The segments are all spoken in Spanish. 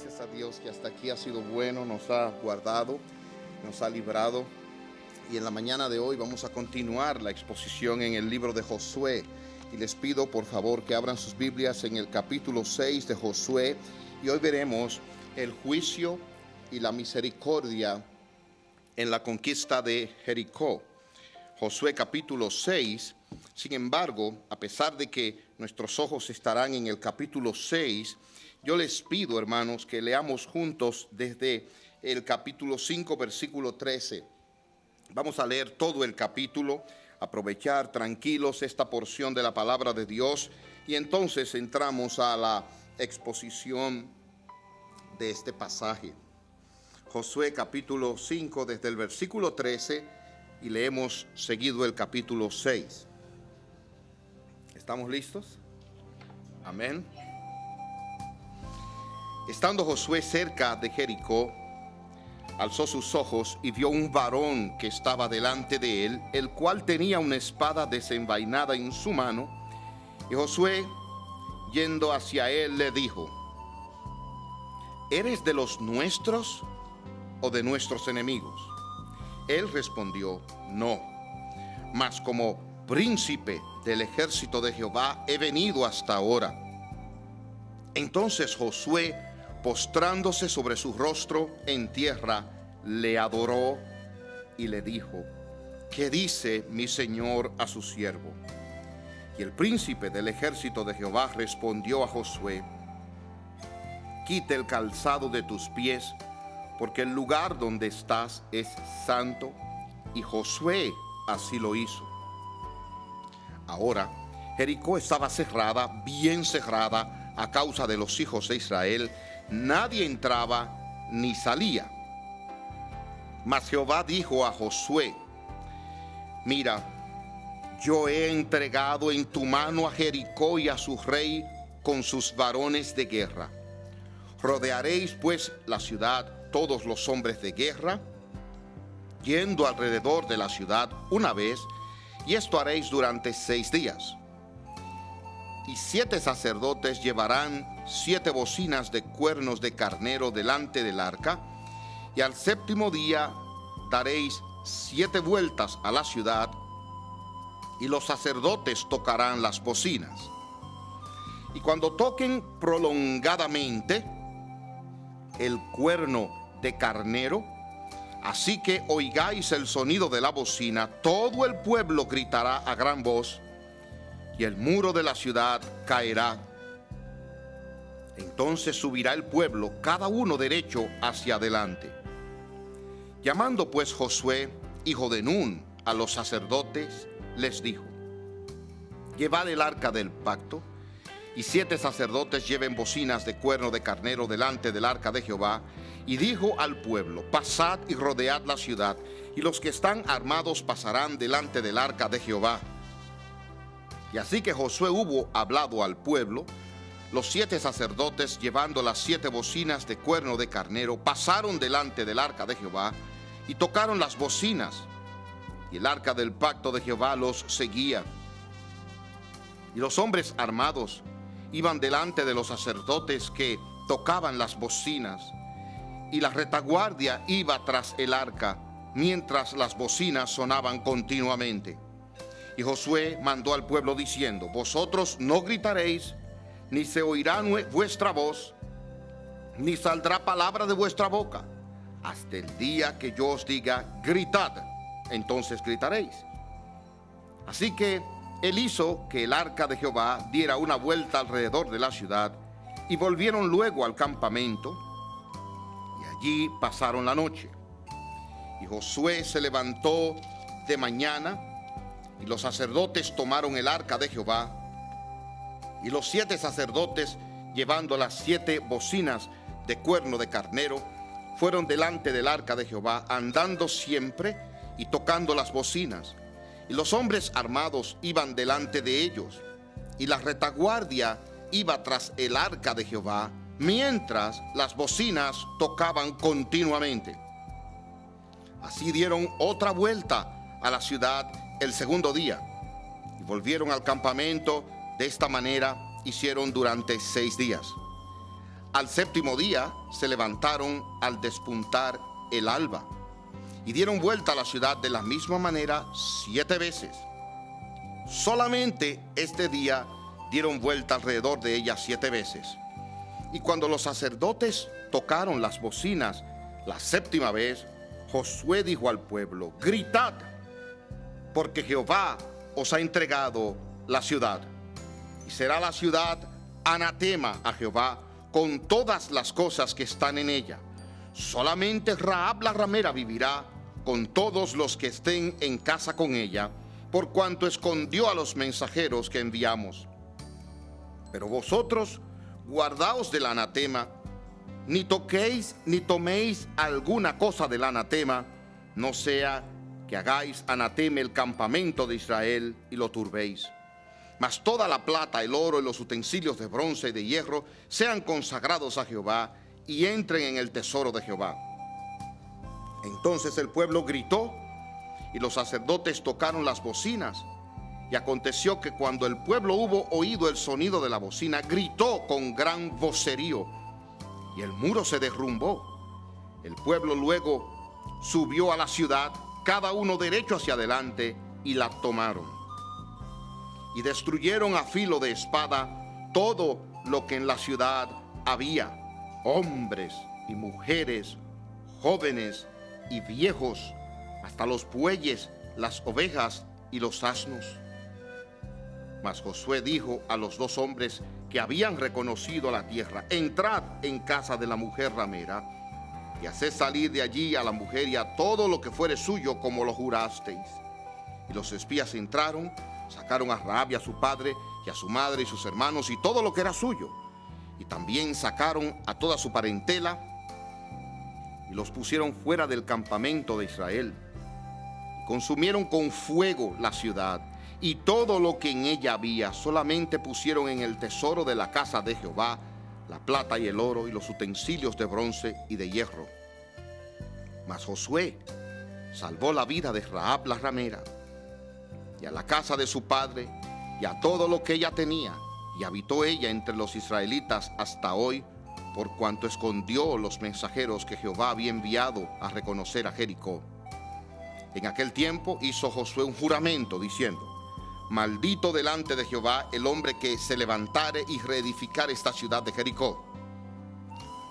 Gracias a Dios que hasta aquí ha sido bueno, nos ha guardado, nos ha librado. Y en la mañana de hoy vamos a continuar la exposición en el libro de Josué. Y les pido por favor que abran sus Biblias en el capítulo 6 de Josué. Y hoy veremos el juicio y la misericordia en la conquista de Jericó. Josué capítulo 6. Sin embargo, a pesar de que nuestros ojos estarán en el capítulo 6, yo les pido, hermanos, que leamos juntos desde el capítulo 5, versículo 13. Vamos a leer todo el capítulo, aprovechar tranquilos esta porción de la palabra de Dios y entonces entramos a la exposición de este pasaje. Josué capítulo 5 desde el versículo 13 y leemos seguido el capítulo 6. ¿Estamos listos? Amén. Estando Josué cerca de Jericó, alzó sus ojos y vio un varón que estaba delante de él, el cual tenía una espada desenvainada en su mano. Y Josué, yendo hacia él, le dijo: ¿eres de los nuestros o de nuestros enemigos? Él respondió: no, mas como príncipe del ejército de Jehová he venido hasta ahora. Entonces Josué, postrándose sobre su rostro en tierra, le adoró y le dijo: ¿qué dice mi señor a su siervo? Y el príncipe del ejército de Jehová respondió a Josué: quita el calzado de tus pies, porque el lugar donde estás es santo. Y Josué así lo hizo. Ahora Jericó estaba cerrada, bien cerrada, a causa de los hijos de Israel. Nadie entraba ni salía. Mas Jehová dijo a Josué: mira, yo he entregado en tu mano a Jericó y a su rey con sus varones de guerra. Rodearéis pues la ciudad todos los hombres de guerra, yendo alrededor de la ciudad una vez, y esto haréis durante 6 días. Y 7 sacerdotes llevarán 7 bocinas de cuernos de carnero delante del arca, y al 7º día daréis 7 vueltas a la ciudad, y los sacerdotes tocarán las bocinas. Y cuando toquen prolongadamente el cuerno de carnero, así que oigáis el sonido de la bocina, todo el pueblo gritará a gran voz, y el muro de la ciudad caerá. Entonces subirá el pueblo, cada uno derecho hacia adelante. Llamando pues Josué, hijo de Nun, a los sacerdotes, les dijo: llevad el arca del pacto, y 7 sacerdotes lleven bocinas de cuerno de carnero delante del arca de Jehová. Y dijo al pueblo: pasad y rodead la ciudad, y los que están armados pasarán delante del arca de Jehová. Y así que Josué hubo hablado al pueblo, los 7 sacerdotes, llevando las 7 bocinas de cuerno de carnero, pasaron delante del arca de Jehová y tocaron las bocinas, y el arca del pacto de Jehová los seguía. Y los hombres armados iban delante de los sacerdotes que tocaban las bocinas, y la retaguardia iba tras el arca, mientras las bocinas sonaban continuamente. Y Josué mandó al pueblo diciendo: vosotros no gritaréis, ni se oirá vuestra voz, ni saldrá palabra de vuestra boca, hasta el día que yo os diga: gritad, entonces gritaréis. Así que él hizo que el arca de Jehová diera una vuelta alrededor de la ciudad, y volvieron luego al campamento, y allí pasaron la noche. Y Josué se levantó de mañana, y los sacerdotes tomaron el arca de Jehová, y los 7 sacerdotes, llevando las 7 bocinas de cuerno de carnero, fueron delante del arca de Jehová, andando siempre y tocando las bocinas. Y los hombres armados iban delante de ellos, y la retaguardia iba tras el arca de Jehová, mientras las bocinas tocaban continuamente. Así dieron otra vuelta a la ciudad el 2º día, y volvieron al campamento. De esta manera hicieron durante 6 días. Al séptimo día se levantaron al despuntar el alba y dieron vuelta a la ciudad de la misma manera 7 veces. Solamente este día dieron vuelta alrededor de ella 7 veces. Y cuando los sacerdotes tocaron las bocinas la séptima vez, Josué dijo al pueblo: gritad, porque Jehová os ha entregado la ciudad. Y será la ciudad anatema a Jehová con todas las cosas que están en ella. Solamente Rahab la ramera vivirá con todos los que estén en casa con ella, por cuanto escondió a los mensajeros que enviamos. Pero vosotros guardaos del anatema, ni toquéis ni toméis alguna cosa del anatema, no sea que hagáis anatema el campamento de Israel y lo turbéis. Mas toda la plata, el oro y los utensilios de bronce y de hierro sean consagrados a Jehová y entren en el tesoro de Jehová. Entonces el pueblo gritó y los sacerdotes tocaron las bocinas. Y aconteció que cuando el pueblo hubo oído el sonido de la bocina, gritó con gran vocerío y el muro se derrumbó. El pueblo luego subió a la ciudad, cada uno derecho hacia adelante, y la tomaron. Y destruyeron a filo de espada todo lo que en la ciudad había, hombres y mujeres, jóvenes y viejos, hasta los bueyes, las ovejas y los asnos. Mas Josué dijo a los 2 hombres que habían reconocido la tierra: entrad en casa de la mujer ramera y haced salir de allí a la mujer y a todo lo que fuere suyo, como lo jurasteis. Y los espías entraron, sacaron a Rahab y a su padre y a su madre y sus hermanos y todo lo que era suyo. Y también sacaron a toda su parentela y los pusieron fuera del campamento de Israel. Y consumieron con fuego la ciudad y todo lo que en ella había. Solamente pusieron en el tesoro de la casa de Jehová la plata y el oro y los utensilios de bronce y de hierro. Mas Josué salvó la vida de Rahab la ramera y a la casa de su padre y a todo lo que ella tenía, y habitó ella entre los israelitas hasta hoy, por cuanto escondió los mensajeros que Jehová había enviado a reconocer a Jericó. En aquel tiempo hizo Josué un juramento diciendo: maldito delante de Jehová el hombre que se levantare y reedificare esta ciudad de Jericó.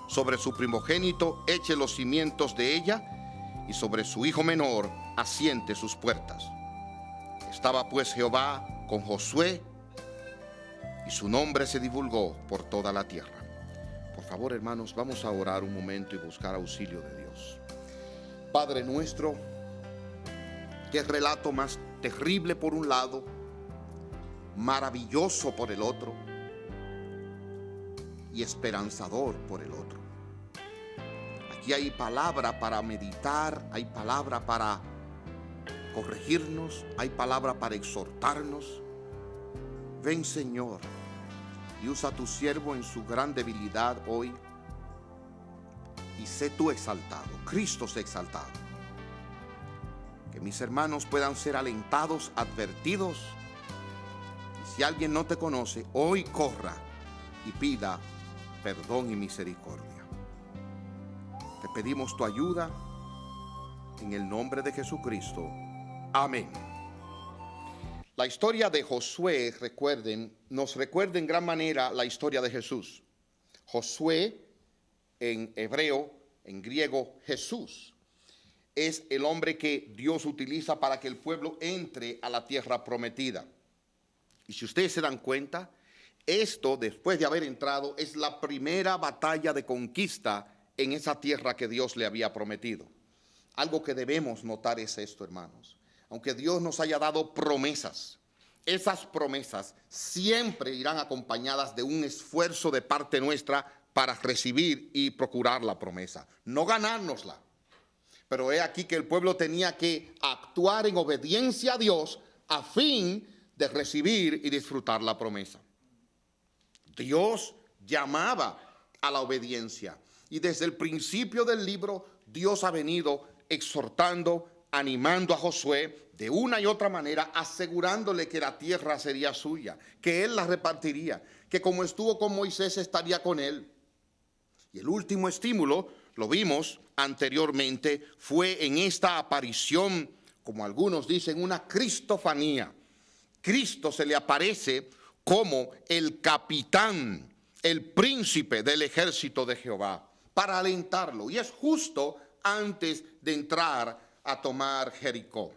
Sobre su primogénito eche los cimientos de ella, y sobre su hijo menor asiente sus puertas. Estaba pues Jehová con Josué, y su nombre se divulgó por toda la tierra. Por favor, hermanos, vamos a orar un momento y buscar auxilio de Dios. Padre nuestro, qué relato más terrible por un lado, maravilloso por el otro y esperanzador por el otro. Aquí hay palabra para meditar, hay palabra para corregirnos, hay palabra para exhortarnos. Ven, Señor, y usa a tu siervo en su gran debilidad hoy, y sé tú exaltado, Cristo sea exaltado. Que mis hermanos puedan ser alentados, advertidos. Y si alguien no te conoce, hoy corra y pida perdón y misericordia. Te pedimos tu ayuda en el nombre de Jesucristo. Amén. La historia de Josué, nos recuerda en gran manera la historia de Jesús. Josué, en hebreo, en griego, Jesús, es el hombre que Dios utiliza para que el pueblo entre a la tierra prometida. Y si ustedes se dan cuenta, esto, después de haber entrado, es la primera batalla de conquista en esa tierra que Dios le había prometido. Algo que debemos notar es esto, hermanos. Aunque Dios nos haya dado promesas, esas promesas siempre irán acompañadas de un esfuerzo de parte nuestra para recibir y procurar la promesa, no ganárnosla. Pero he aquí que el pueblo tenía que actuar en obediencia a Dios a fin de recibir y disfrutar la promesa. Dios llamaba a la obediencia y desde el principio del libro Dios ha venido exhortando, animando a Josué de una y otra manera, asegurándole que la tierra sería suya, que él la repartiría, que como estuvo con Moisés estaría con él. Y el último estímulo, lo vimos anteriormente, fue en esta aparición, como algunos dicen, una cristofanía. Cristo se le aparece como el capitán, el príncipe del ejército de Jehová, para alentarlo. Y es justo antes de entrar a tomar Jericó.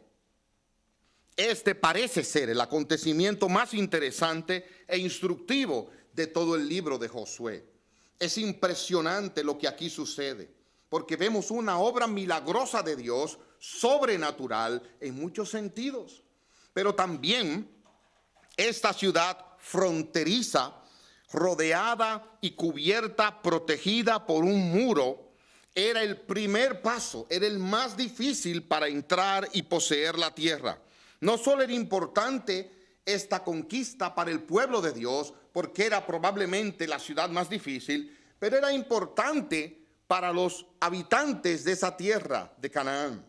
Este parece ser el acontecimiento más interesante e instructivo de todo el libro de Josué. Es impresionante lo que aquí sucede, porque vemos una obra milagrosa de Dios, sobrenatural en muchos sentidos. Pero también esta ciudad fronteriza, rodeada y cubierta, protegida por un muro, era el primer paso, era el más difícil para entrar y poseer la tierra. No solo era importante esta conquista para el pueblo de Dios, porque era probablemente la ciudad más difícil, pero era importante para los habitantes de esa tierra de Canaán.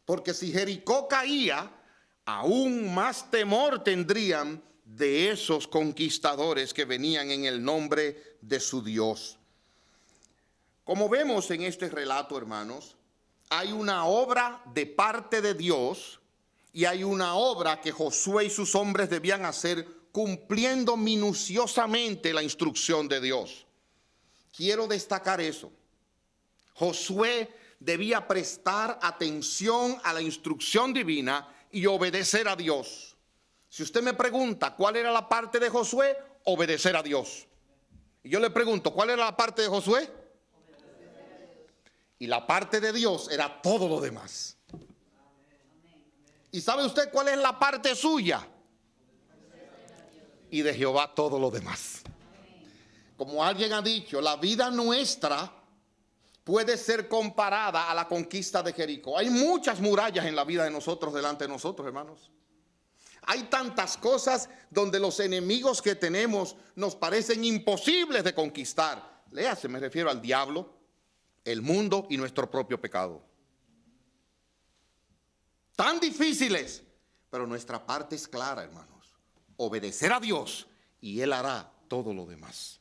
Porque si Jericó caía, aún más temor tendrían de esos conquistadores que venían en el nombre de su Dios. Como vemos en este relato, hermanos, hay una obra de parte de Dios y hay una obra que Josué y sus hombres debían hacer cumpliendo minuciosamente la instrucción de Dios. Quiero destacar eso. Josué debía prestar atención a la instrucción divina y obedecer a Dios. Si usted me pregunta cuál era la parte de Josué, obedecer a Dios. Y yo le pregunto, ¿cuál era la parte de Josué? Y la parte de Dios era todo lo demás. ¿Y sabe usted cuál es la parte suya? Y de Jehová todo lo demás. Como alguien ha dicho, la vida nuestra puede ser comparada a la conquista de Jericó. Hay muchas murallas en la vida de nosotros, delante de nosotros, hermanos. Hay tantas cosas donde los enemigos que tenemos nos parecen imposibles de conquistar. Léase, me refiero al diablo, el mundo y nuestro propio pecado. Tan difíciles, pero nuestra parte es clara, hermanos. Obedecer a Dios y Él hará todo lo demás.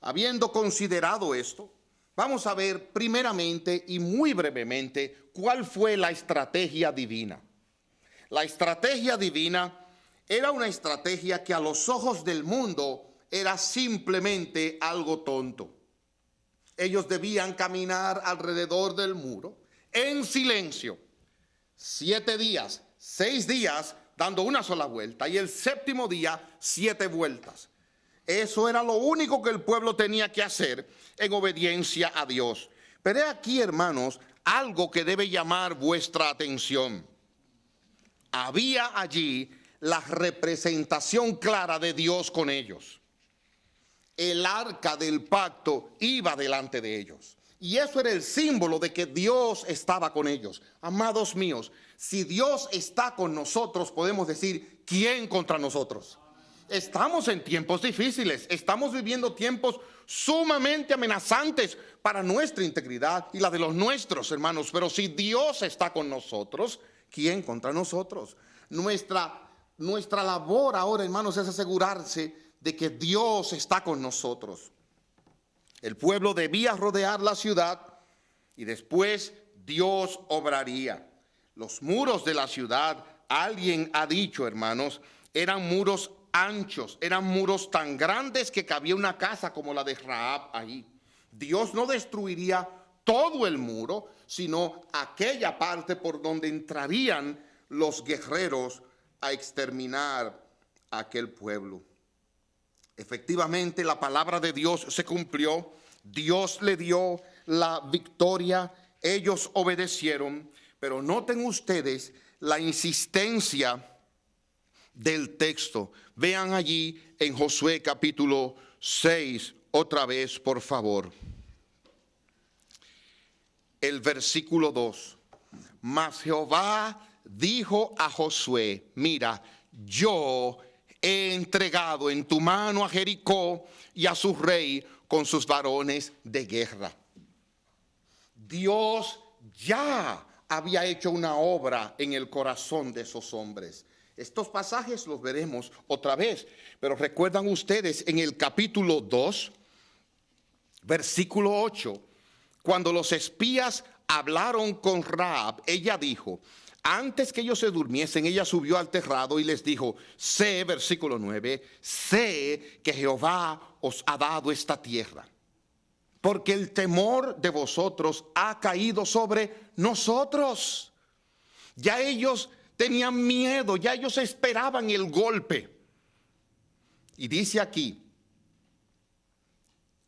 Habiendo considerado esto, vamos a ver primeramente y muy brevemente cuál fue la estrategia divina. La estrategia divina era una estrategia que a los ojos del mundo era simplemente algo tonto. Ellos debían caminar alrededor del muro en silencio 7 días, 6 días dando una sola vuelta y el 7º día 7 vueltas. Eso era lo único que el pueblo tenía que hacer en obediencia a Dios. Pero aquí, hermanos, algo que debe llamar vuestra atención. Había allí la representación clara de Dios con ellos. El arca del pacto iba delante de ellos. Y eso era el símbolo de que Dios estaba con ellos. Amados míos, si Dios está con nosotros, podemos decir, ¿quién contra nosotros? Estamos en tiempos difíciles, estamos viviendo tiempos sumamente amenazantes para nuestra integridad y la de los nuestros, hermanos. Pero si Dios está con nosotros, ¿quién contra nosotros? Nuestra labor ahora, hermanos, es asegurarse de que Dios está con nosotros. El pueblo debía rodear la ciudad y después Dios obraría. Los muros de la ciudad, alguien ha dicho, hermanos, eran muros anchos, eran muros tan grandes que cabía una casa como la de Rahab ahí. Dios no destruiría todo el muro, sino aquella parte por donde entrarían los guerreros a exterminar a aquel pueblo. Efectivamente, la palabra de Dios se cumplió. Dios le dio la victoria. Ellos obedecieron. Pero noten ustedes la insistencia del texto. Vean allí en Josué capítulo 6, otra vez, por favor. El versículo 2. Mas Jehová dijo a Josué, mira, yo he entregado en tu mano a Jericó y a su rey con sus varones de guerra. Dios ya había hecho una obra en el corazón de esos hombres. Estos pasajes los veremos otra vez, pero recuerdan ustedes en el capítulo 2, Versículo 8. Cuando los espías hablaron con Rahab, ella dijo, antes que ellos se durmiesen, ella subió al terrado y les dijo, sé, versículo 9, sé que Jehová os ha dado esta tierra, porque el temor de vosotros ha caído sobre nosotros. Ya ellos tenían miedo, ya ellos esperaban el golpe. Y dice aquí,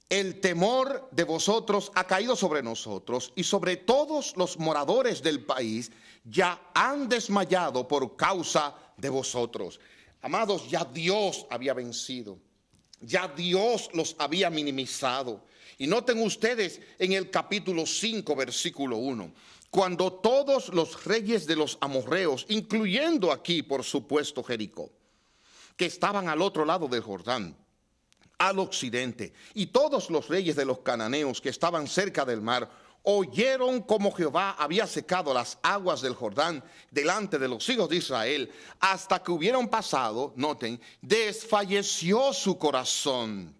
el temor de vosotros ha caído sobre nosotros y sobre todos los moradores del país ya han desmayado por causa de vosotros. Amados, ya Dios había vencido, ya Dios los había minimizado. Y noten ustedes en el capítulo 5, versículo 1, cuando todos los reyes de los amorreos, incluyendo aquí por supuesto Jericó, que estaban al otro lado del Jordán, al occidente, y todos los reyes de los cananeos que estaban cerca del mar, oyeron cómo Jehová había secado las aguas del Jordán delante de los hijos de Israel, hasta que hubieron pasado, noten, desfalleció su corazón,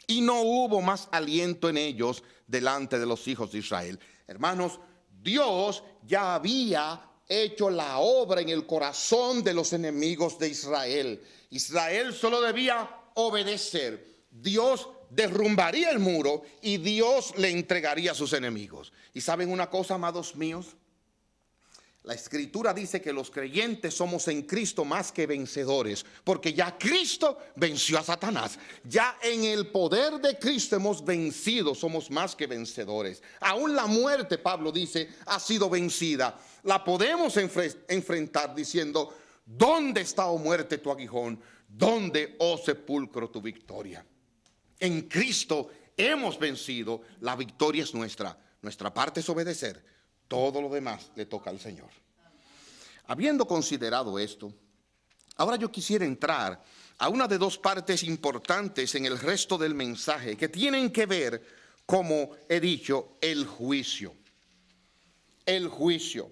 y no hubo más aliento en ellos delante de los hijos de Israel. Hermanos, Dios ya había hecho la obra en el corazón de los enemigos de Israel. Israel solo debía obedecer. Dios derrumbaría el muro y Dios le entregaría a sus enemigos. ¿Y saben una cosa, amados míos? La Escritura dice que los creyentes somos en Cristo más que vencedores, porque ya Cristo venció a Satanás. Ya en el poder de Cristo hemos vencido, somos más que vencedores. Aún la muerte, Pablo dice, ha sido vencida. La podemos enfrentar diciendo, ¿dónde está, oh muerte, tu aguijón? ¿Dónde, oh sepulcro, tu victoria? En Cristo hemos vencido, la victoria es nuestra. Nuestra parte es obedecer, todo lo demás le toca al Señor. Habiendo considerado esto, ahora yo quisiera entrar a una de dos partes importantes en el resto del mensaje que tienen que ver, como he dicho, el juicio. El juicio.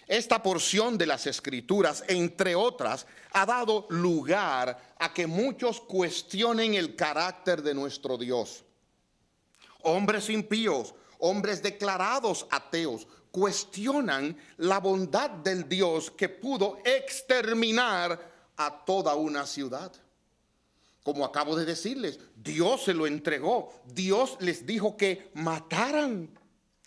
Esta porción de las Escrituras, entre otras, ha dado lugar a que muchos cuestionen el carácter de nuestro Dios. Hombres impíos, hombres declarados ateos, cuestionan la bondad del Dios que pudo exterminar a toda una ciudad. Como acabo de decirles, Dios se lo entregó, Dios les dijo que mataran.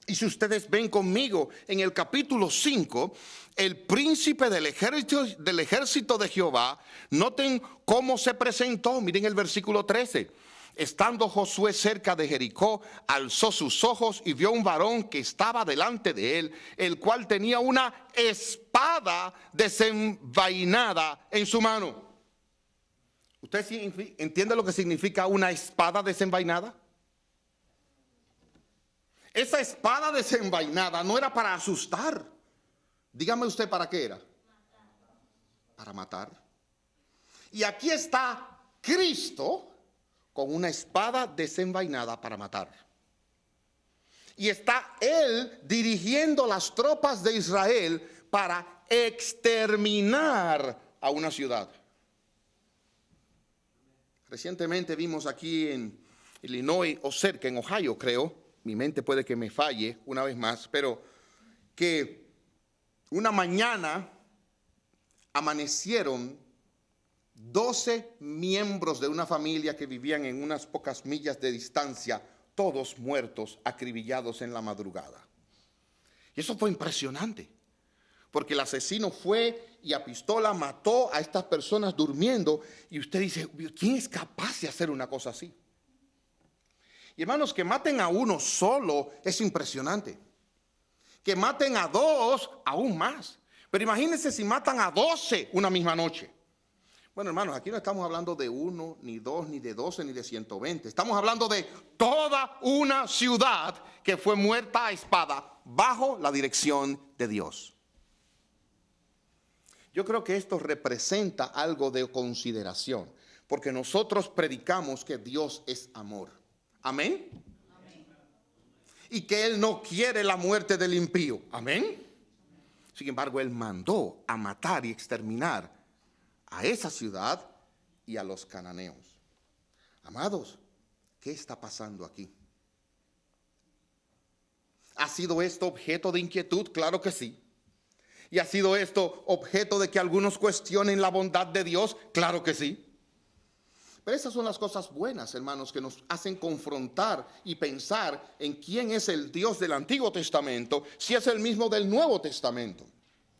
Y si ustedes ven conmigo en el capítulo 5, el príncipe del ejército de Jehová, noten cómo se presentó. Miren el versículo 13. Estando Josué cerca de Jericó, alzó sus ojos y vio un varón que estaba delante de él, el cual tenía una espada desenvainada en su mano. ¿Usted entiende lo que significa una espada desenvainada? Esa espada desenvainada no era para asustar. Dígame usted, ¿para qué era? Para matar. Y aquí está Cristo con una espada desenvainada para matar. Y está Él dirigiendo las tropas de Israel para exterminar a una ciudad. Recientemente vimos aquí en Illinois, o cerca, en Ohio, creo. Mi mente puede que me falle una vez más, pero que una mañana amanecieron 12 miembros de una familia que vivían en unas pocas millas de distancia, todos muertos, acribillados en la madrugada. Y eso fue impresionante, porque el asesino fue y a pistola mató a estas personas durmiendo, y usted dice, ¿quién es capaz de hacer una cosa así? Y hermanos, que maten a uno solo es impresionante. Que maten a dos, aún más. Pero imagínense si matan a 12 una misma noche. Bueno, hermanos, aquí no estamos hablando de 1, ni 2, ni de 12, ni de 120. Estamos hablando de toda una ciudad que fue muerta a espada bajo la dirección de Dios. Yo creo que esto representa algo de consideración, porque nosotros predicamos que Dios es amor. Amén. Amén. Y que Él no quiere la muerte del impío. Amén. Sin embargo, Él mandó a matar y exterminar a esa ciudad y a los cananeos. Amados, ¿qué está pasando aquí? ¿Ha sido esto objeto de inquietud? Claro que sí. ¿Y ha sido esto objeto de que algunos cuestionen la bondad de Dios? Claro que sí. Pero esas son las cosas buenas, hermanos, que nos hacen confrontar y pensar en quién es el Dios del Antiguo Testamento, si es el mismo del Nuevo Testamento.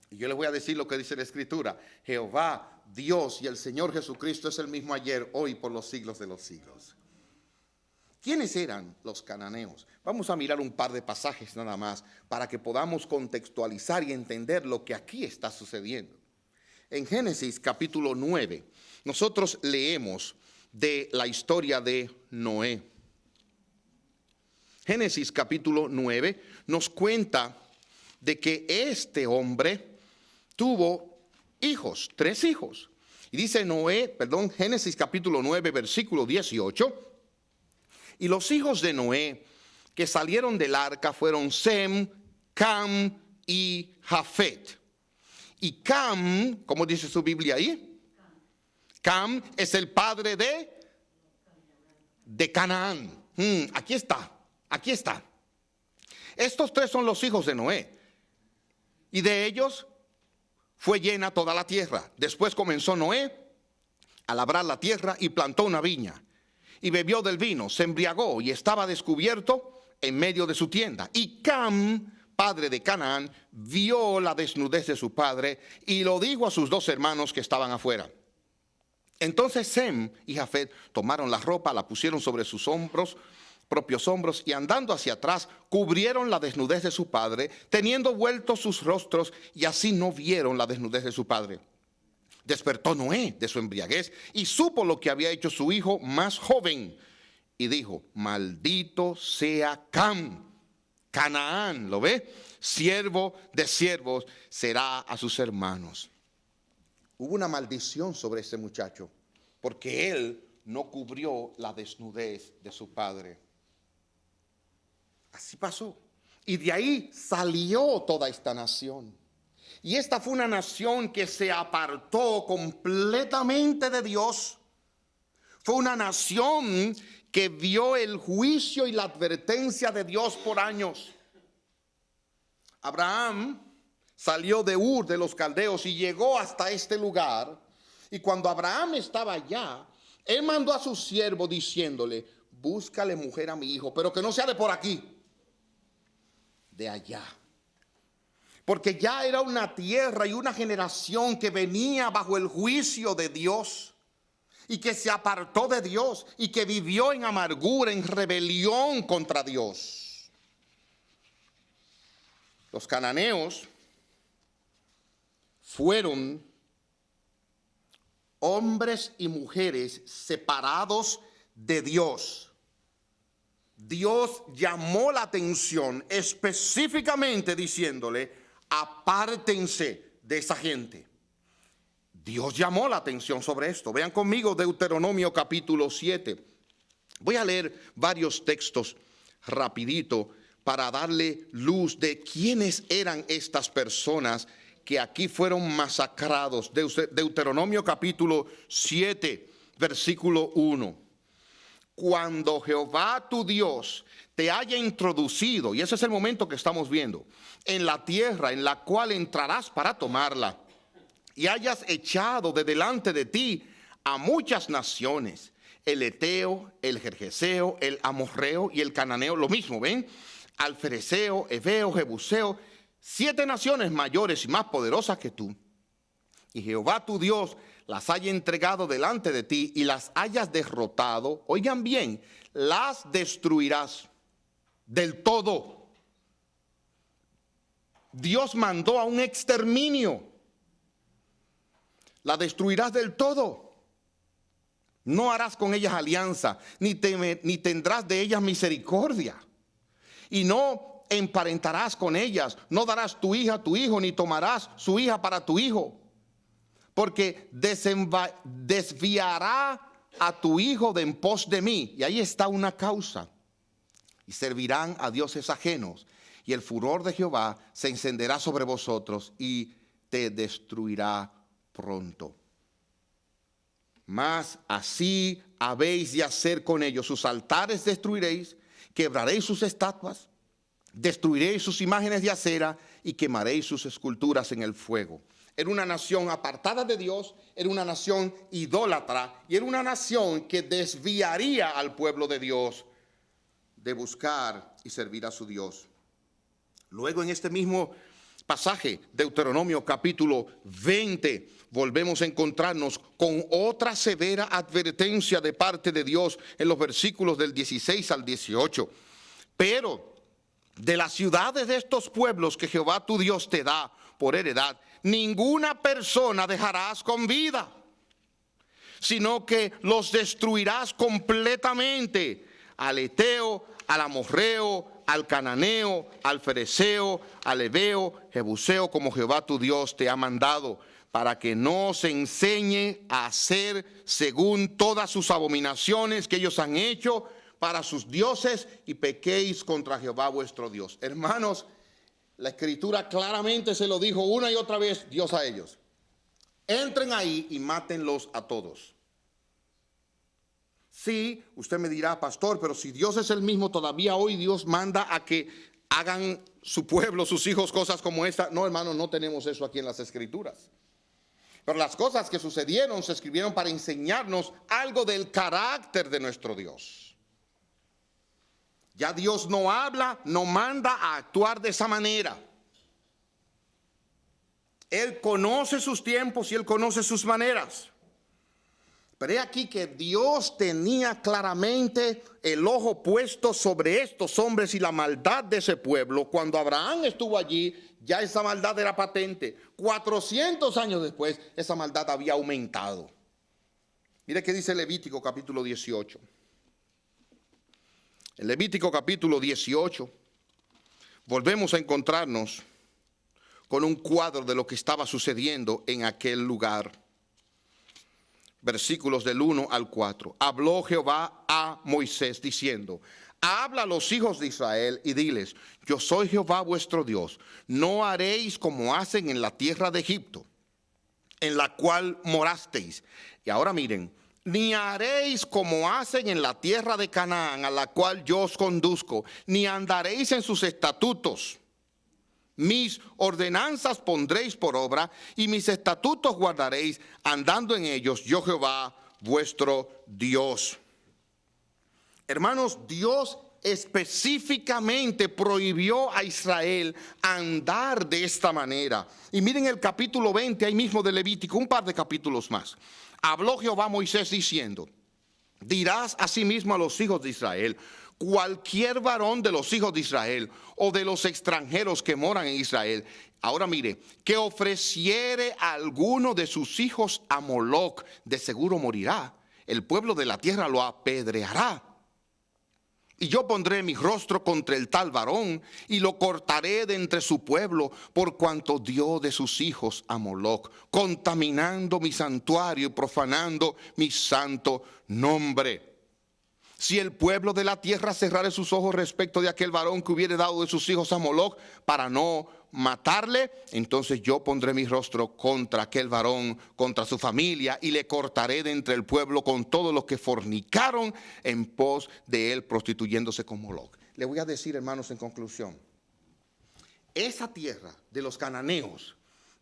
Y yo les voy a decir lo que dice la Escritura. Jehová, Dios y el Señor Jesucristo es el mismo ayer, hoy, por los siglos de los siglos. ¿Quiénes eran los cananeos? Vamos a mirar un par de pasajes nada más para que podamos contextualizar y entender lo que aquí está sucediendo. En Génesis capítulo 9, nosotros leemos de la historia de Noé. Génesis capítulo 9 nos cuenta de que este hombre tuvo hijos, 3 hijos. Y dice Génesis capítulo 9, versículo 18. Y los hijos de Noé que salieron del arca fueron Sem, Cam y Jafet. Y Cam, ¿cómo dice su Biblia ahí? Cam es el padre de Canaán. Aquí está. Estos 3 son los hijos de Noé. Y de ellos fue llena toda la tierra. Después comenzó Noé a labrar la tierra y plantó una viña. Y bebió del vino, se embriagó y estaba descubierto en medio de su tienda. Y Cam, padre de Canaán, vio la desnudez de su padre y lo dijo a sus 2 hermanos que estaban afuera. Entonces Sem y Jafet tomaron la ropa, la pusieron sobre sus propios hombros, y andando hacia atrás cubrieron la desnudez de su padre, teniendo vueltos sus rostros, y así no vieron la desnudez de su padre. Despertó Noé de su embriaguez y supo lo que había hecho su hijo más joven, y dijo: maldito sea Cam, Canaán, ¿lo ve? Siervo de siervos será a sus hermanos. Hubo una maldición sobre ese muchacho porque él no cubrió la desnudez de su padre. Así pasó. Y de ahí salió toda esta nación. Y esta fue una nación que se apartó completamente de Dios. Fue una nación que vio el juicio y la advertencia de Dios por años. Abraham salió de Ur de los Caldeos y llegó hasta este lugar. Y cuando Abraham estaba allá, él mandó a su siervo diciéndole: búscale mujer a mi hijo, pero que no sea de por aquí, de allá. Porque ya era una tierra y una generación que venía bajo el juicio de Dios y que se apartó de Dios y que vivió en amargura, en rebelión contra Dios. Los cananeos fueron hombres y mujeres separados de Dios. Dios llamó la atención específicamente diciéndole: apártense de esa gente. Dios llamó la atención sobre esto. Vean conmigo Deuteronomio capítulo 7. Voy a leer varios textos rapidito para darle luz de quiénes eran estas personas que aquí fueron masacrados. Deuteronomio capítulo 7, versículo 1. Cuando Jehová tu Dios te haya introducido, y ese es el momento que estamos viendo, en la tierra en la cual entrarás para tomarla, y hayas echado de delante de ti a muchas naciones, el Eteo, el Gergeseo, el Amorreo y el Cananeo, lo mismo, ¿ven? Al Fereceo, Heveo, Jebuseo, 7 naciones mayores y más poderosas que tú. Y Jehová tu Dios las haya entregado delante de ti y las hayas derrotado. Oigan bien, las destruirás del todo. Dios mandó a un exterminio. La destruirás del todo. No harás con ellas alianza, ni tendrás de ellas misericordia. Y no emparentarás con ellas, no darás tu hija a tu hijo, ni tomarás su hija para tu hijo. Porque desviará a tu hijo de en pos de mí. Y ahí está una causa. Y servirán a dioses ajenos. Y el furor de Jehová se encenderá sobre vosotros y te destruirá pronto. Mas así habéis de hacer con ellos. Sus altares destruiréis, quebraréis sus estatuas, Destruiréis sus imágenes de acera y quemaréis sus esculturas en el fuego. Era una nación apartada de Dios, era una nación idólatra y era una nación que desviaría al pueblo de Dios de buscar y servir a su Dios. Luego en este mismo pasaje, Deuteronomio capítulo 20, volvemos a encontrarnos con otra severa advertencia de parte de Dios en los versículos del 16 al 18. Pero de las ciudades de estos pueblos que Jehová tu Dios te da por heredad, ninguna persona dejarás con vida, sino que los destruirás completamente: al Eteo, al Amorreo, al Cananeo, al Fereceo, al Heveo, Jebuseo, como Jehová tu Dios te ha mandado, para que no se enseñe a hacer según todas sus abominaciones que ellos han hecho para sus dioses, y pequéis contra Jehová vuestro Dios. Hermanos, la Escritura claramente se lo dijo una y otra vez Dios a ellos: entren ahí y mátenlos a todos. Sí, usted me dirá, pastor, pero si Dios es el mismo, todavía hoy Dios manda a que hagan su pueblo, sus hijos, cosas como esta. No, hermano, no tenemos eso aquí en las Escrituras. Pero las cosas que sucedieron se escribieron para enseñarnos algo del carácter de nuestro Dios. Ya Dios no habla, no manda a actuar de esa manera. Él conoce sus tiempos y Él conoce sus maneras. Pero he aquí que Dios tenía claramente el ojo puesto sobre estos hombres y la maldad de ese pueblo. Cuando Abraham estuvo allí, ya esa maldad era patente. 400 años después, esa maldad había aumentado. Mire qué dice Levítico capítulo 18. En Levítico capítulo 18 volvemos a encontrarnos con un cuadro de lo que estaba sucediendo en aquel lugar. Versículos del 1 al 4. Habló Jehová a Moisés diciendo: habla a los hijos de Israel y diles: yo soy Jehová vuestro Dios. No haréis como hacen en la tierra de Egipto, en la cual morasteis. Y ahora miren: ni haréis como hacen en la tierra de Canaán, a la cual yo os conduzco, ni andaréis en sus estatutos. Mis ordenanzas pondréis por obra, y mis estatutos guardaréis, andando en ellos, yo Jehová vuestro Dios. Hermanos, Dios específicamente prohibió a Israel andar de esta manera. Y miren el capítulo 20, ahí mismo de Levítico, un par de capítulos más. Habló Jehová a Moisés diciendo: dirás asimismo a los hijos de Israel: cualquier varón de los hijos de Israel o de los extranjeros que moran en Israel, ahora mire, que ofreciere a alguno de sus hijos a Moloc, de seguro morirá. El pueblo de la tierra lo apedreará. Y yo pondré mi rostro contra el tal varón y lo cortaré de entre su pueblo, por cuanto dio de sus hijos a Moloc, contaminando mi santuario y profanando mi santo nombre. Si el pueblo de la tierra cerrare sus ojos respecto de aquel varón que hubiere dado de sus hijos a Moloc para no matarle, entonces yo pondré mi rostro contra aquel varón, contra su familia, y le cortaré de entre el pueblo con todos los que fornicaron en pos de él, prostituyéndose con Moloc. Le voy a decir, hermanos, en conclusión, esa tierra de los cananeos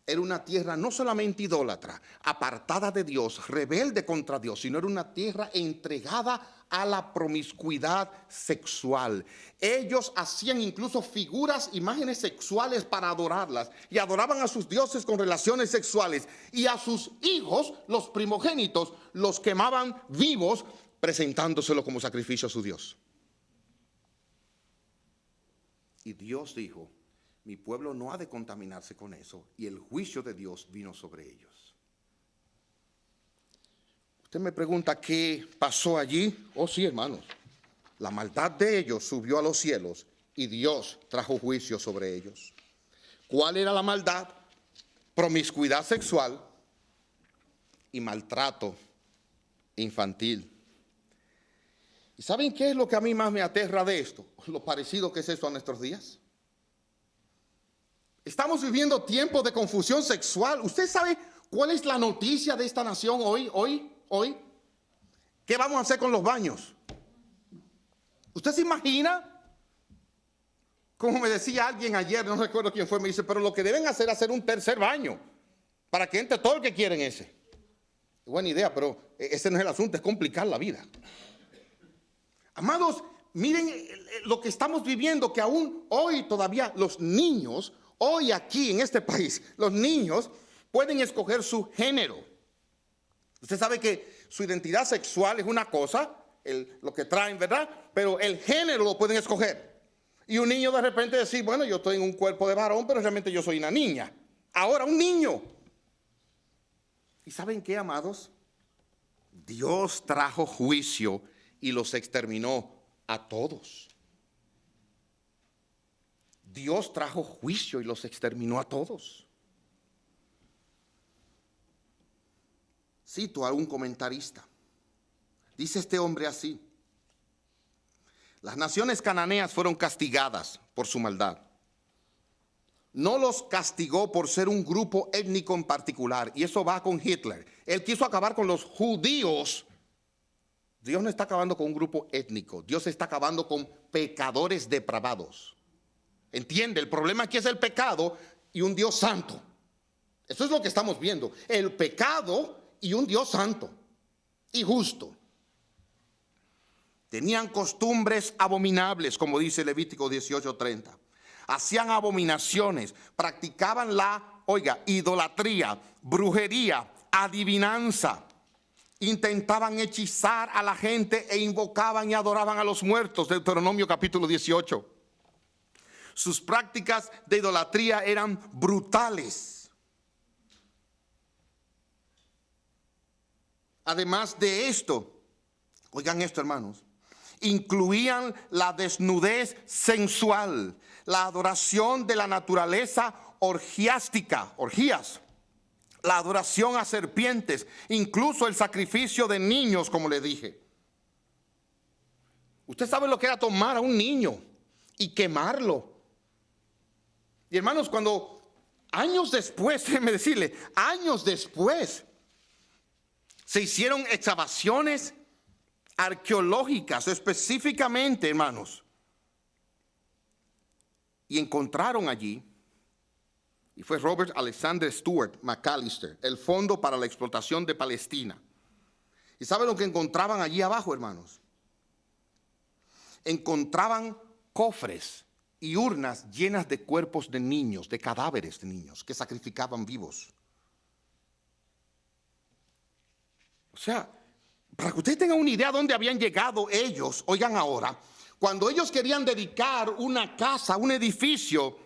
era una tierra no solamente idólatra, apartada de Dios, rebelde contra Dios, sino era una tierra entregada a la promiscuidad sexual. Ellos hacían incluso figuras, imágenes sexuales para adorarlas, y adoraban a sus dioses con relaciones sexuales, y a sus hijos, los primogénitos, los quemaban vivos, presentándoselo como sacrificio a su Dios. Y Dios dijo: mi pueblo no ha de contaminarse con eso, y el juicio de Dios vino sobre ellos. Usted me pregunta qué pasó allí. Oh sí, hermanos, la maldad de ellos subió a los cielos y Dios trajo juicio sobre ellos. ¿Cuál era la maldad? Promiscuidad sexual y maltrato infantil. ¿Y saben qué es lo que a mí más me aterra de esto? Lo parecido que es eso a nuestros días. Estamos viviendo tiempos de confusión sexual. ¿Usted sabe cuál es la noticia de esta nación hoy? ¿Qué vamos a hacer con los baños? ¿Usted se imagina Como me decía alguien ayer, no recuerdo quién fue, me dice, pero lo que deben hacer es hacer un tercer baño para que entre todo el que quiera en ese. Buena idea, pero ese no es el asunto, es complicar la vida. Amados, miren lo que estamos viviendo, que aún hoy todavía los niños, hoy aquí en este país, los niños pueden escoger su género. Usted sabe que su identidad sexual es una cosa, lo que traen, ¿verdad? Pero el género lo pueden escoger. Y un niño de repente decir, bueno, yo estoy en un cuerpo de varón, pero realmente yo soy una niña. Ahora, un niño. ¿Y saben qué, amados? Dios trajo juicio y los exterminó a todos. Dios trajo juicio y los exterminó a todos. Cito a un comentarista. Dice este hombre así: las naciones cananeas fueron castigadas por su maldad. No los castigó por ser un grupo étnico en particular. Y eso va con Hitler. Él quiso acabar con los judíos. Dios no está acabando con un grupo étnico. Dios está acabando con pecadores depravados. ¿Entiende? El problema aquí es el pecado y un Dios santo. Eso es lo que estamos viendo. El pecado y un Dios santo y justo. Tenían costumbres abominables, como dice Levítico 18:30. Hacían abominaciones, practicaban idolatría, brujería, adivinanza. Intentaban hechizar a la gente e invocaban y adoraban a los muertos. Deuteronomio capítulo 18. Sus prácticas de idolatría eran brutales. Además de esto, oigan esto, hermanos, incluían la desnudez sensual, la adoración de la naturaleza orgías, la adoración a serpientes, incluso el sacrificio de niños, como le dije. Usted sabe lo que era tomar a un niño y quemarlo. Y hermanos, cuando años después, déjeme decirle, años después, se hicieron excavaciones arqueológicas, específicamente, hermanos, y encontraron allí, y fue Robert Alexander Stewart McAllister, el Fondo para la Explotación de Palestina. ¿Y saben lo que encontraban allí abajo, hermanos? Encontraban cofres y urnas llenas de cuerpos de niños, de cadáveres de niños que sacrificaban vivos. O sea, para que ustedes tengan una idea de dónde habían llegado ellos, oigan ahora, cuando ellos querían dedicar una casa, un edificio,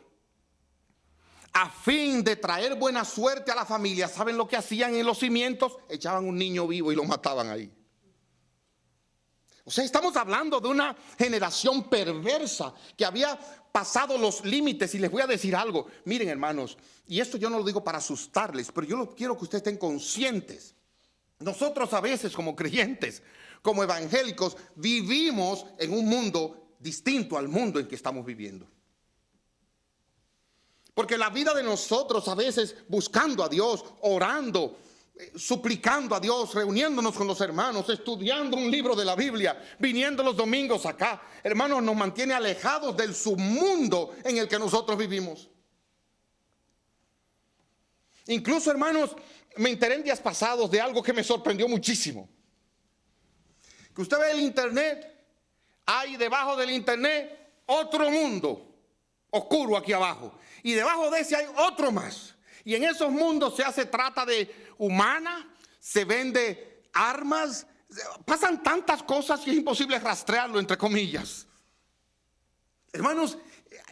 a fin de traer buena suerte a la familia, ¿saben lo que hacían en los cimientos? Echaban un niño vivo y lo mataban ahí. O sea, estamos hablando de una generación perversa que había pasado los límites. Y les voy a decir algo, miren, hermanos, y esto yo no lo digo para asustarles, pero yo quiero que ustedes estén conscientes. Nosotros a veces como creyentes, como evangélicos, vivimos en un mundo distinto al mundo en que estamos viviendo. Porque la vida de nosotros a veces buscando a Dios, orando, suplicando a Dios, reuniéndonos con los hermanos, estudiando un libro de la Biblia, viniendo los domingos acá, hermanos, nos mantiene alejados del submundo en el que nosotros vivimos. Incluso, hermanos, me enteré en días pasados de algo que me sorprendió muchísimo. Que usted ve el internet, hay debajo del internet otro mundo oscuro aquí abajo. Y debajo de ese hay otro más. Y en esos mundos se hace trata de humana, se vende armas, pasan tantas cosas que es imposible rastrearlo, entre comillas. Hermanos,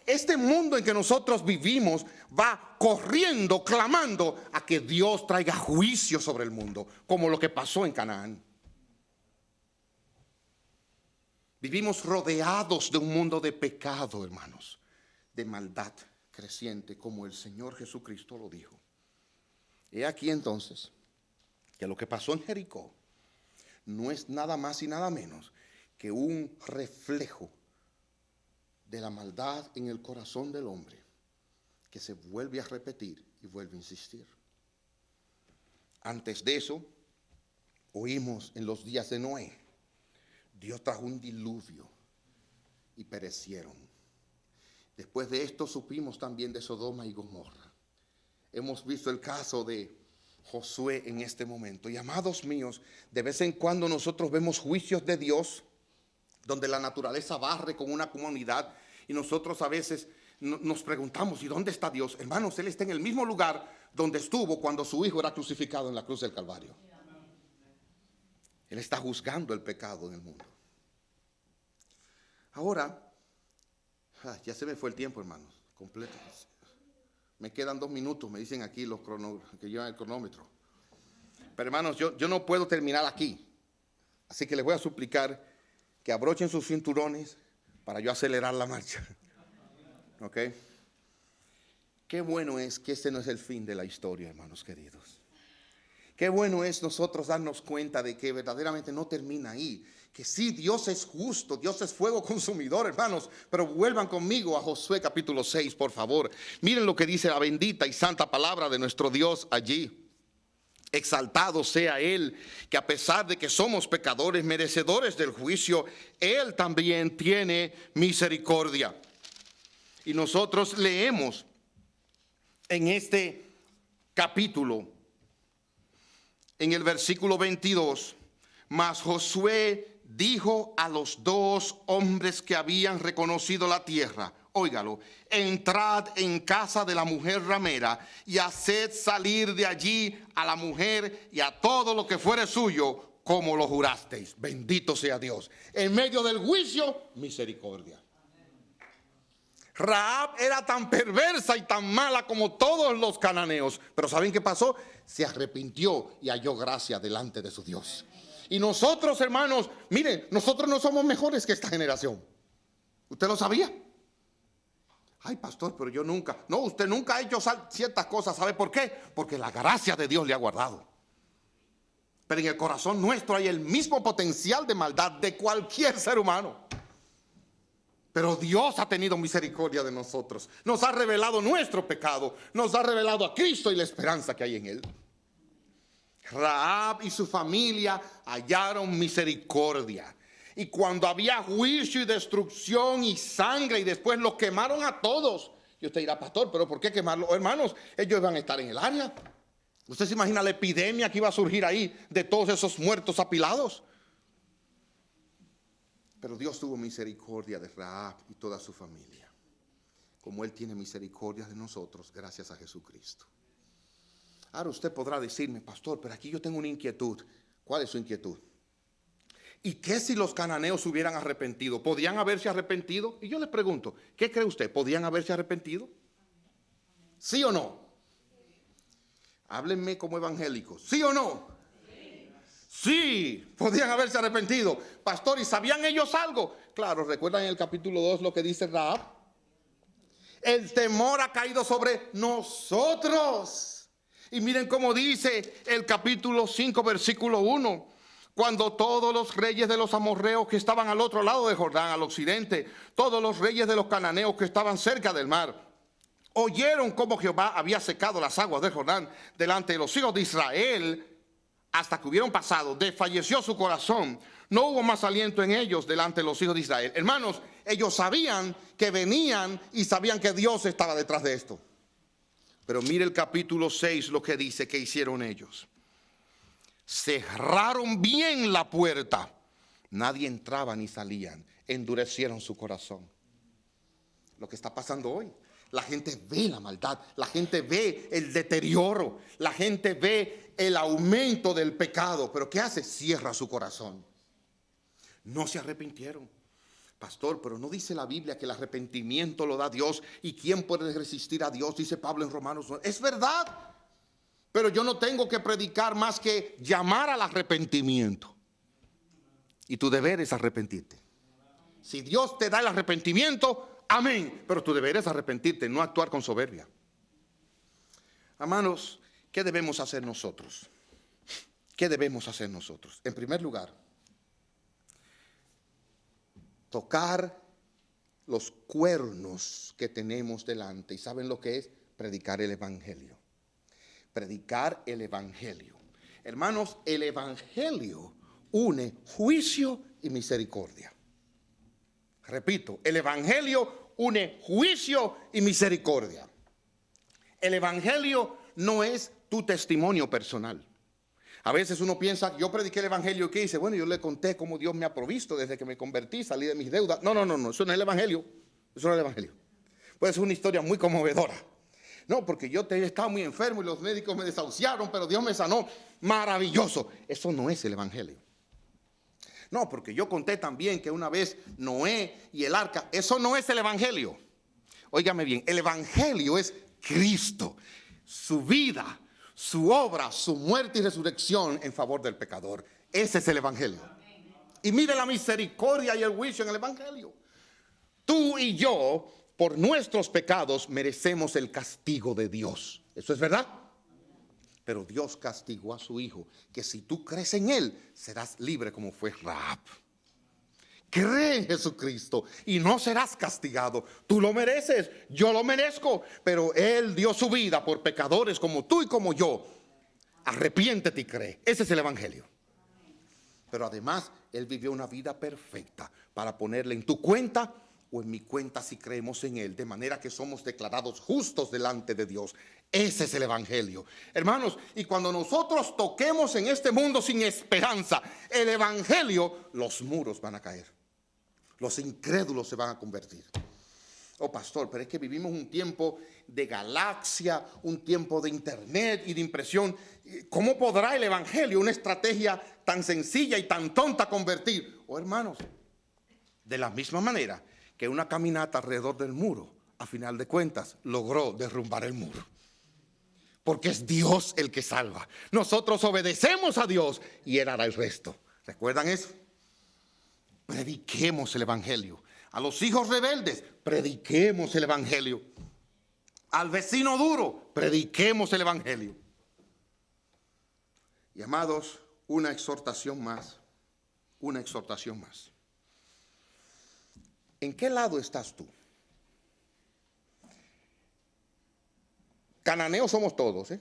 este mundo en que nosotros vivimos va corriendo, clamando a que Dios traiga juicio sobre el mundo, como lo que pasó en Canaán. Vivimos rodeados de un mundo de pecado, hermanos, de maldad creciente, como el Señor Jesucristo lo dijo. He aquí entonces que lo que pasó en Jericó no es nada más y nada menos que un reflejo de la maldad en el corazón del hombre, que se vuelve a repetir y vuelve a insistir. Antes de eso, oímos en los días de Noé, Dios trajo un diluvio y perecieron. Después de esto supimos también de Sodoma y Gomorra. Hemos visto el caso de Josué en este momento. Y amados míos, de vez en cuando nosotros vemos juicios de Dios donde la naturaleza barre con una comunidad y nosotros a veces nos preguntamos, ¿y dónde está Dios? Hermanos, Él está en el mismo lugar donde estuvo cuando su hijo era crucificado en la cruz del Calvario. Él está juzgando el pecado en el mundo. Ahora, ya se me fue el tiempo, hermanos, completo. Me quedan 2 minutos, me dicen aquí los que llevan el cronómetro. Pero hermanos, yo no puedo terminar aquí. Así que les voy a suplicar que abrochen sus cinturones para yo acelerar la marcha. ¿Ok? Qué bueno es que este no es el fin de la historia, hermanos queridos. Qué bueno es nosotros darnos cuenta de que verdaderamente no termina ahí. Que sí, Dios es justo, Dios es fuego consumidor, hermanos. Pero vuelvan conmigo a Josué capítulo 6, por favor. Miren lo que dice la bendita y santa palabra de nuestro Dios allí. Exaltado sea Él, que a pesar de que somos pecadores, merecedores del juicio, Él también tiene misericordia. Y nosotros leemos en este capítulo, en el versículo 22, mas Josué dijo a los 2 hombres que habían reconocido la tierra, óigalo, entrad en casa de la mujer ramera y haced salir de allí a la mujer y a todo lo que fuere suyo, como lo jurasteis. Bendito sea Dios. En medio del juicio, misericordia. Rahab era tan perversa y tan mala como todos los cananeos, pero ¿saben qué pasó? Se arrepintió y halló gracia delante de su Dios. Y nosotros, hermanos, miren, nosotros no somos mejores que esta generación. ¿Usted lo sabía? Ay, pastor, pero yo nunca. No, usted nunca ha hecho ciertas cosas. ¿Sabe por qué? Porque la gracia de Dios le ha guardado. Pero en el corazón nuestro hay el mismo potencial de maldad de cualquier ser humano. Pero Dios ha tenido misericordia de nosotros. Nos ha revelado nuestro pecado. Nos ha revelado a Cristo y la esperanza que hay en Él. Rahab y su familia hallaron misericordia. Y cuando había juicio y destrucción y sangre y después los quemaron a todos. Y usted dirá, pastor, ¿pero por qué quemarlos? Hermanos, ellos iban a estar en el área. ¿Usted se imagina la epidemia que iba a surgir ahí de todos esos muertos apilados? Pero Dios tuvo misericordia de Rahab y toda su familia, como Él tiene misericordia de nosotros gracias a Jesucristo. Ahora usted podrá decirme, pastor, pero aquí yo tengo una inquietud. ¿Cuál es su inquietud? ¿Y qué si los cananeos se hubieran arrepentido? ¿Podían haberse arrepentido? Y yo les pregunto, ¿qué cree usted? ¿Podían haberse arrepentido? ¿Sí o no? Háblenme como evangélicos. ¿Sí o no? Sí, podían haberse arrepentido. Pastor, ¿y sabían ellos algo? Claro, ¿recuerdan en el capítulo 2 lo que dice Rahab? El temor ha caído sobre nosotros. Y miren cómo dice el capítulo 5, versículo 1. Cuando todos los reyes de los amorreos que estaban al otro lado de Jordán, al occidente, todos los reyes de los cananeos que estaban cerca del mar, oyeron cómo Jehová había secado las aguas del Jordán delante de los hijos de Israel, hasta que hubieron pasado, desfalleció su corazón. No hubo más aliento en ellos delante de los hijos de Israel. Hermanos, ellos sabían que venían y sabían que Dios estaba detrás de esto. Pero mire el capítulo 6 lo que dice que hicieron ellos. Cerraron bien la puerta. Nadie entraba ni salían. Endurecieron su corazón. Lo que está pasando hoy. La gente ve la maldad, la gente ve el deterioro, la gente ve el aumento del pecado. Pero ¿qué hace? Cierra su corazón. No se arrepintieron. Pastor, pero no dice la Biblia que el arrepentimiento lo da Dios. ¿Y quién puede resistir a Dios? Dice Pablo en Romanos 9. Es verdad. Pero yo no tengo que predicar más que llamar al arrepentimiento. Y tu deber es arrepentirte. Si Dios te da el arrepentimiento, amén. Pero tu deber es arrepentirte, no actuar con soberbia. Hermanos, ¿qué debemos hacer nosotros? ¿Qué debemos hacer nosotros? En primer lugar, tocar los cuernos que tenemos delante. ¿Y saben lo que es? Predicar el evangelio. Predicar el evangelio. Hermanos, el evangelio une juicio y misericordia. Repito, el evangelio une juicio y misericordia. El evangelio no es tu testimonio personal. A veces uno piensa, yo prediqué el evangelio, ¿qué hice? Bueno, yo le conté cómo Dios me ha provisto desde que me convertí, salí de mis deudas. No, eso no es el evangelio. Eso no es el evangelio. Puede ser una historia muy conmovedora. No, porque yo estaba muy enfermo y los médicos me desahuciaron, pero Dios me sanó. Maravilloso. Eso no es el evangelio. No, porque yo conté también que una vez Noé y el arca. Eso no es el evangelio. Óigame bien, el evangelio es Cristo, su vida, su obra, su muerte y resurrección en favor del pecador. Ese es el evangelio. Y mire la misericordia y el juicio en el evangelio. Tú y yo, por nuestros pecados, merecemos el castigo de Dios. ¿Eso es verdad? Pero Dios castigó a su Hijo, que si tú crees en Él, serás libre como fue Rahab. Cree en Jesucristo y no serás castigado. Tú lo mereces, yo lo merezco, pero Él dio su vida por pecadores como tú y como yo. Arrepiéntete y cree. Ese es el evangelio. Pero además, Él vivió una vida perfecta para ponerle en tu cuenta o en mi cuenta si creemos en Él, de manera que somos declarados justos delante de Dios. Ese es el evangelio. Hermanos, y cuando nosotros toquemos en este mundo sin esperanza el evangelio, los muros van a caer. Los incrédulos se van a convertir. Oh, pastor, pero es que vivimos un tiempo de galaxia, un tiempo de internet y de impresión. ¿Cómo podrá el evangelio, una estrategia tan sencilla y tan tonta, convertir? Oh, hermanos, de la misma manera que una caminata alrededor del muro, a final de cuentas, logró derrumbar el muro. Porque es Dios el que salva. Nosotros obedecemos a Dios y Él hará el resto. ¿Recuerdan eso? Prediquemos el evangelio. A los hijos rebeldes, prediquemos el evangelio. Al vecino duro, prediquemos el evangelio. Y amados, una exhortación más. Una exhortación más. ¿En qué lado estás tú? Cananeos somos todos, ¿eh?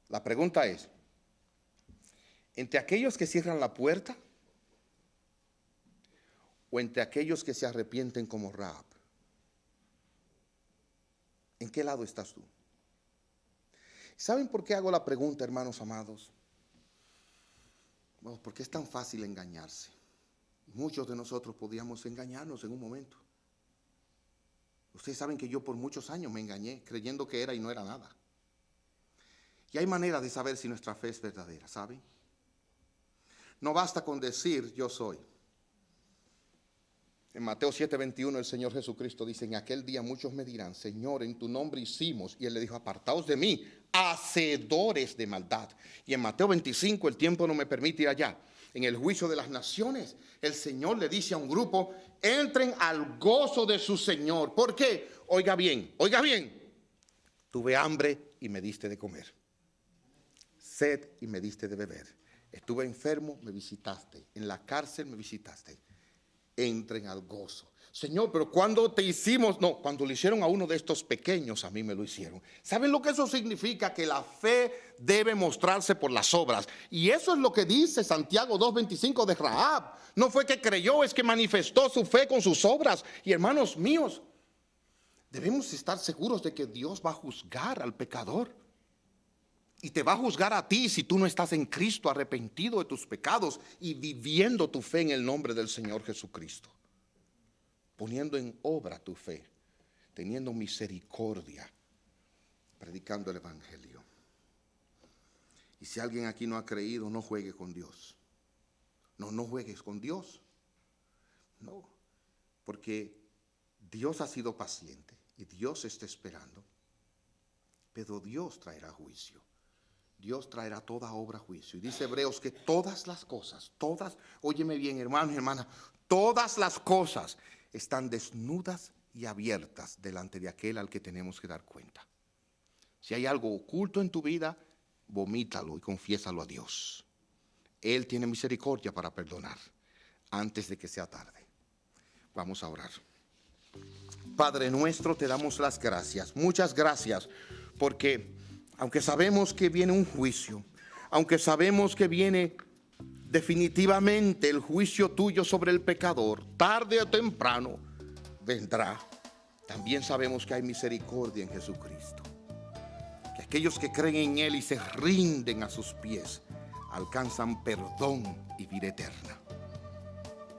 La pregunta es, ¿entre aquellos que cierran la puerta o entre aquellos que se arrepienten como Rahab? ¿En qué lado estás tú? ¿Saben por qué hago la pregunta, hermanos amados? Bueno, porque es tan fácil engañarse. Muchos de nosotros podíamos engañarnos en un momento. Ustedes saben que yo por muchos años me engañé creyendo que era y no era nada. Y hay manera de saber si nuestra fe es verdadera, ¿saben? No basta con decir yo soy. En Mateo 7:21 el Señor Jesucristo dice, en aquel día muchos me dirán, Señor, en tu nombre hicimos. Y Él le dijo, apartaos de mí, hacedores de maldad. Y en Mateo 25, el tiempo no me permite ir allá. En el juicio de las naciones, el Señor le dice a un grupo, entren al gozo de su Señor. ¿Por qué? Oiga bien, tuve hambre y me diste de comer. Sed y me diste de beber. Estuve enfermo, me visitaste. En la cárcel me visitaste. Entren al gozo. Señor, pero ¿cuándo te hicimos? No, cuando le hicieron a uno de estos pequeños, a mí me lo hicieron. ¿Saben lo que eso significa? Que la fe debe mostrarse por las obras. Y eso es lo que dice Santiago 2:25 de Rahab. No fue que creyó, es que manifestó su fe con sus obras. Y hermanos míos, debemos estar seguros de que Dios va a juzgar al pecador. Y te va a juzgar a ti si tú no estás en Cristo, arrepentido de tus pecados y viviendo tu fe en el nombre del Señor Jesucristo. Poniendo en obra tu fe, teniendo misericordia, predicando el evangelio. Y si alguien aquí no ha creído, no juegue con Dios. No juegues con Dios. No, porque Dios ha sido paciente y Dios está esperando. Pero Dios traerá juicio. Dios traerá toda obra a juicio. Y dice Hebreos que todas las cosas, óyeme bien, hermanos y hermanas, todas las cosas están desnudas y abiertas delante de aquel al que tenemos que dar cuenta. Si hay algo oculto en tu vida, vomítalo y confiésalo a Dios. Él tiene misericordia para perdonar antes de que sea tarde. Vamos a orar. Padre nuestro, te damos las gracias. Muchas gracias, porque aunque sabemos que viene un juicio, aunque sabemos que viene definitivamente el juicio tuyo sobre el pecador, tarde o temprano, vendrá, también sabemos que hay misericordia en Jesucristo. Que aquellos que creen en Él y se rinden a sus pies alcanzan perdón y vida eterna.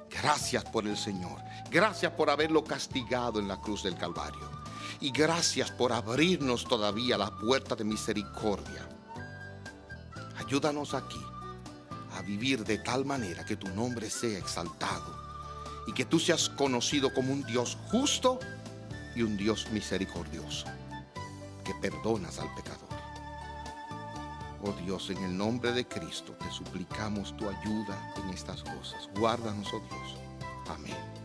Gracias por el Señor. Gracias por haberlo castigado en la cruz del Calvario. Y gracias por abrirnos todavía la puerta de misericordia. Ayúdanos aquí a vivir de tal manera que tu nombre sea exaltado y que tú seas conocido como un Dios justo y un Dios misericordioso, que perdonas al pecador. Oh Dios, en el nombre de Cristo te suplicamos tu ayuda en estas cosas. Guárdanos, oh Dios. Amén.